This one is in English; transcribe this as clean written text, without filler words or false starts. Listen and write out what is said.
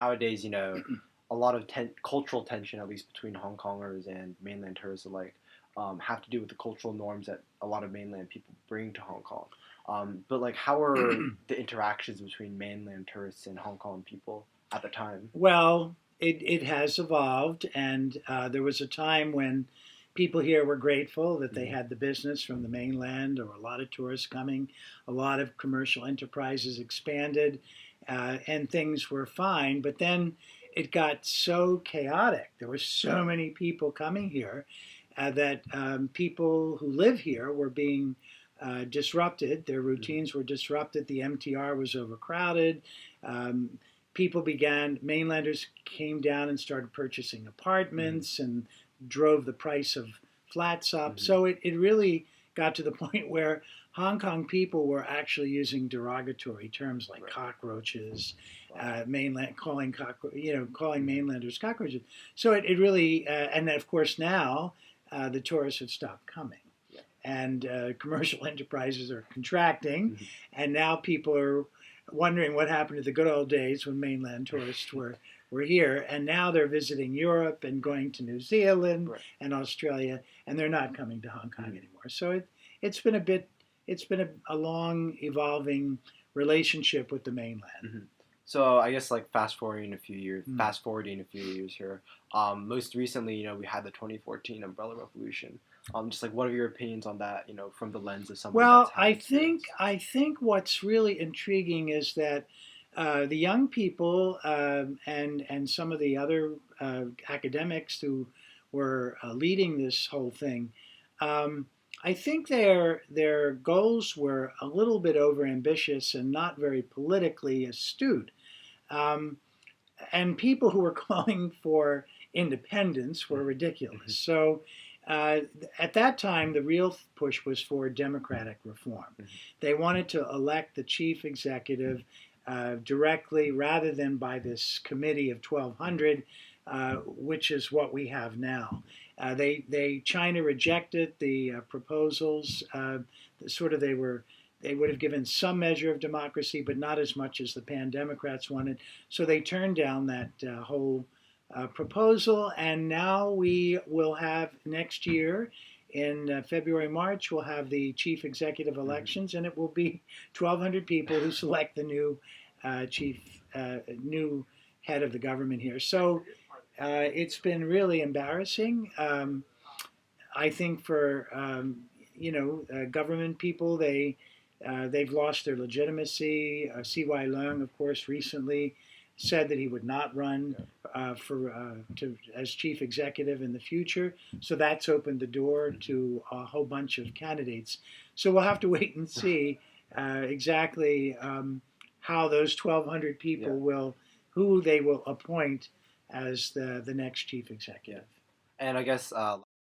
nowadays, a lot of cultural tension, at least between Hong Kongers and mainland tourists alike, have to do with the cultural norms that a lot of mainland people bring to Hong Kong. But like, how are the interactions between mainland tourists and Hong Kong people at the time? Well, it has evolved, and there was a time when people here were grateful that they Hmm. had the business from the mainland or a lot of tourists coming. A lot of commercial enterprises expanded, and things were fine. But then it got so chaotic. There were so many people coming here that people who live here were being disrupted. Their Hmm. routines were disrupted. The MTR was overcrowded. Um, mainlanders came down and started purchasing Hmm. apartments and drove the price of flats up. Hmm. So it really got to the point where Hong Kong people were actually using derogatory terms like Right. cockroaches, Wow. calling Hmm. mainlanders cockroaches. So it really, and then of course now the tourists have stopped coming, Yeah. and commercial enterprises are contracting, Hmm. and now people are wondering what happened to the good old days when mainland tourists were here, and now they're visiting Europe and going to New Zealand Right. and Australia, and they're not coming to Hong Kong Hmm. anymore. So it's been a bit, it's been a long evolving relationship with the mainland. Hmm. So I guess like Mm. fast forwarding a few years here. Most recently, we had the 2014 Umbrella Revolution. Just like, what are your opinions on that? From the lens of somebody that's Well, had experience. I think what's really intriguing is that the young people and some of the other academics who were leading this whole thing, um, I think their goals were a little bit overambitious and not very politically astute. Um, and people who were calling for independence were ridiculous. Hmm. So uh, at that time, the real push was for democratic reform. Hmm. They wanted to elect the chief executive directly rather than by this committee of 1,200, which is what we have now. China rejected the proposals. Sort of they would have given some measure of democracy, but not as much as the Pan Democrats wanted. So they turned down that whole proposal, and now we will have next year in February, March, we'll have the chief executive Hmm. elections, and it will be 1,200 people who select the new head of the government here. So it's been really embarrassing. I think for government people, they've lost their legitimacy. C.Y. Leung, of course, recently said that he would not run Yeah. as chief executive in the future. So that's opened the door Hmm. to a whole bunch of candidates. So we'll have to wait and see exactly how those 1,200 Yeah. people who they will appoint as the next chief Yeah. executive. And I guess